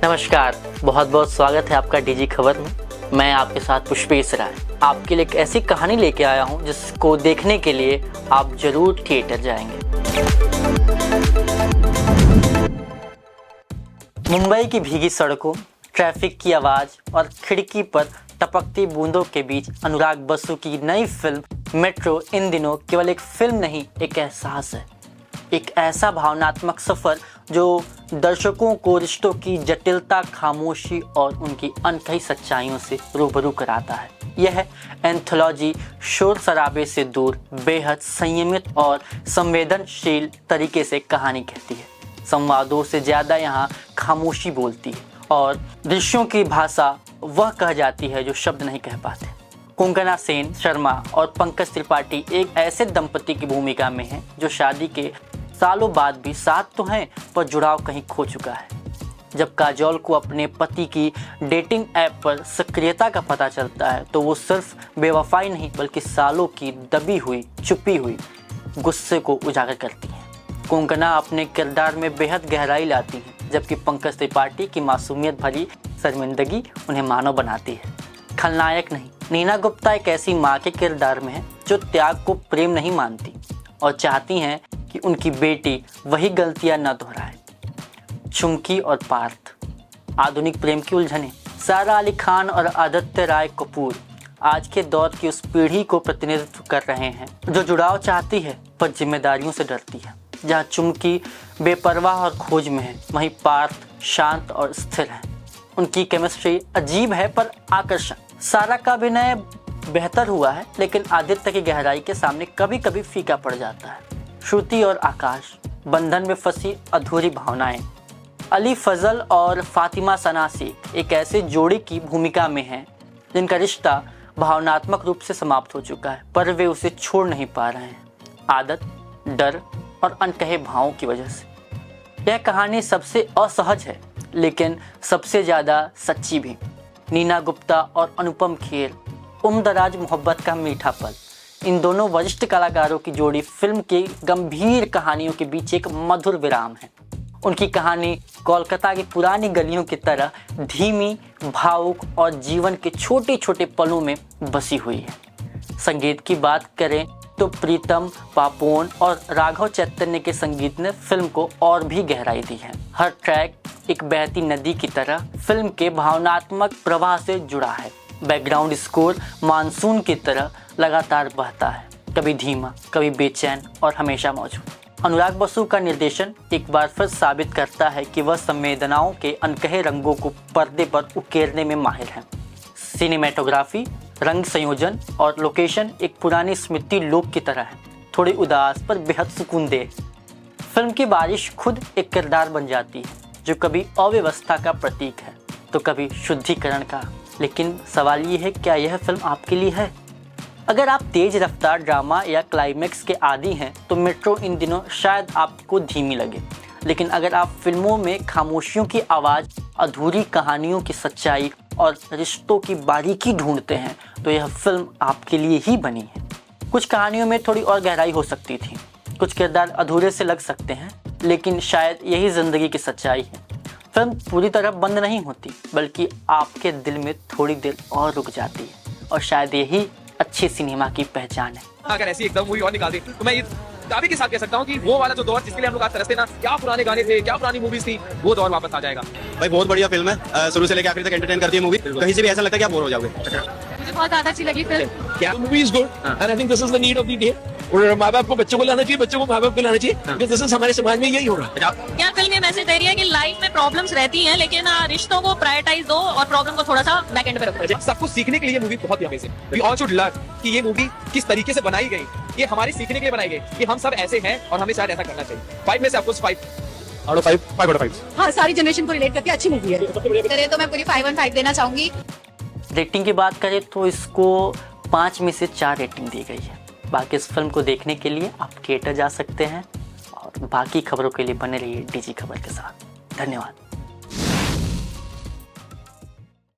नमस्कार, बहुत बहुत स्वागत है आपका डीजी खबर में। मैं आपके साथ पुष्पेश राय आपके लिए एक ऐसी कहानी लेके आया हूं जिसको देखने के लिए आप जरूर थिएटर जाएंगे। मुंबई की भीगी सड़कों, ट्रैफिक की आवाज और खिड़की पर टपकती बूंदों के बीच अनुराग बसु की नई फिल्म मेट्रो इन दिनों केवल एक फिल्म नहीं, एक एहसास है। एक ऐसा भावनात्मक सफर जो दर्शकों को रिश्तों की जटिलता, खामोशी और उनकी अनकही सच्चाइयों से रूबरू कराता है। यह एंथोलॉजी शोर शराबे से दूर बेहद संयमित और संवेदनशील तरीके से कहानी कहती है। संवादों से ज़्यादा यहाँ खामोशी बोलती है और दृश्यों की भाषा वह कह जाती है जो शब्द नहीं कह पाते। कोंकणा सेन शर्मा और पंकज त्रिपाठी एक ऐसे दंपति की भूमिका में हैं जो शादी के सालों बाद भी साथ तो हैं पर जुड़ाव कहीं खो चुका है। जब काजोल को अपने पति की डेटिंग ऐप पर सक्रियता का पता चलता है तो वो सिर्फ बेवफाई नहीं बल्कि सालों की दबी हुई, छुपी हुई गुस्से को उजागर करती है। कोंकणा अपने किरदार में बेहद गहराई लाती है जबकि पंकज त्रिपाठी की मासूमियत भरी शर्मिंदगी उन्हें मानव बनाती है। खलनायक नहीं, नीना गुप्ता एक ऐसी माँ के किरदार में है जो त्याग को प्रेम नहीं मानती और चाहती हैं कि उनकी बेटी वही गलतियां न दोहराए। चुमकी और पार्थ, आधुनिक प्रेम की उलझनें। सारा अली खान और आदित्य राय कपूर आज के दौर की उस पीढ़ी को प्रतिनिधित्व कर रहे हैं जो जुड़ाव चाहती है पर जिम्मेदारियों से डरती है। जहाँ चुमकी बेपरवाह और खोज में है, वहीं पार्थ शांत और स्थिर है। उनकी केमिस्ट्री अजीब है पर आकर्षक। सारा का अभिनय बेहतर हुआ है लेकिन आदित्य की गहराई के सामने कभी कभी फीका पड़ जाता है। श्रुति और आकाश, बंधन में फंसी अधूरी भावनाएं। अली फजल और फातिमा सनासी एक ऐसे जोड़ी की भूमिका में हैं जिनका रिश्ता भावनात्मक रूप से समाप्त हो चुका है पर वे उसे छोड़ नहीं पा रहे हैं, आदत, डर और अनकहे भावों की वजह से। यह कहानी सबसे असहज है लेकिन सबसे ज़्यादा सच्ची भी। नीना गुप्ता और अनुपम खेर, उम्रदराज मोहब्बत का मीठा पल। इन दोनों वरिष्ठ कलाकारों की जोड़ी फिल्म की गंभीर कहानियों के बीच एक मधुर विराम है। उनकी कहानी कोलकाता की पुरानी गलियों की तरह धीमी, भावुक और जीवन के छोटे छोटे पलों में बसी हुई है। संगीत की बात करें तो प्रीतम पापोन और राघव चैतन्य के संगीत ने फिल्म को और भी गहराई दी है। हर ट्रैक एक बहती नदी की तरह फिल्म के भावनात्मक प्रवाह से जुड़ा है। बैकग्राउंड स्कोर मानसून की तरह लगातार बहता है, कभी धीमा, कभी बेचैन और हमेशा मौजूद। अनुराग बसु का निर्देशन एक बार फिर साबित करता है कि वह संवेदनाओं के अनकहे रंगों को पर्दे पर उकेरने में माहिर है। सिनेमेटोग्राफी, रंग संयोजन और लोकेशन एक पुरानी स्मृति लोक की तरह है, थोड़ी उदास पर बेहद सुकूनदेह। फिल्म की बारिश खुद एक किरदार बन जाती है जो कभी अव्यवस्था का प्रतीक है तो कभी शुद्धिकरण का। लेकिन सवाल ये है, क्या यह फिल्म आपके लिए है? अगर आप तेज रफ्तार ड्रामा या क्लाइमेक्स के आदी हैं तो मेट्रो इन दिनों शायद आपको धीमी लगे, लेकिन अगर आप फिल्मों में खामोशियों की आवाज़, अधूरी कहानियों की सच्चाई और रिश्तों की बारीकी ढूंढते हैं तो यह फिल्म आपके लिए ही बनी है। कुछ कहानियों में थोड़ी और गहराई हो सकती थी, कुछ किरदार अधूरे से लग सकते हैं, लेकिन शायद यही ज़िंदगी की सच्चाई है। फिल्म पूरी तरह बंद नहीं होती बल्कि आपके दिल में थोड़ी देर और रुक जाती है और शायद यही अच्छी सिनेमा की पहचान है। अगर ऐसी एकदम मूवी और निकाल दे तो मैं दावे के साथ कह सकता हूँ कि वो वाला जो दौर जिसके लिए हम लोग आज तरसते ना, क्या पुराने गाने थे, क्या पुरानी मूवीज थी, वो दौर वापस आ जाएगा। भाई बहुत बढ़िया फिल्म है, शुरू से लेकर आखिर तक एंटरटेन करती है मूवी। कहीं से भी ऐसा लगता है कि आप बोर हो जाओगे। मुझे बहुत ज्यादा अच्छी लगी फिल्म। क्या movie is good and I think this is the need of the day. और माँ बाप को बच्चों को लाना चाहिए, बच्चों को माँ बाप को लाना चाहिए, क्योंकि दिस इज हमारे समाज में यही हो रहा है। क्या फिल्म ये मैसेज दे रही है कि लाइफ में प्रॉब्लम्स रहती हैं लेकिन रिश्तों को प्रायोरिटाइज दो और प्रॉब्लम को थोड़ा सा बैक एंड पे रखो। सब कुछ सीखने के लिए मूवी बहुत ही amazing. We all should learn कि ये मूवी किस तरीके से बनाई गई, ये हमारे सीखने के लिए बनाई गई कि हम सब ऐसे हैं और हमें शायद ऐसा करना चाहिए। 5 में से आपको 5 आउट ऑफ 5 हाँ, सारी जनरेशन को रिलेट करके अच्छी मूवी है। तो मैं पूरी 5 on 5 देना चाहूंगी। रेटिंग की बात करें तो इसको 5 में से 4 रेटिंग दी गई है। बाकी इस फिल्म को देखने के लिए आप थिएटर जा सकते हैं और बाकी खबरों के लिए बने रहिए डीजी खबर के साथ। धन्यवाद।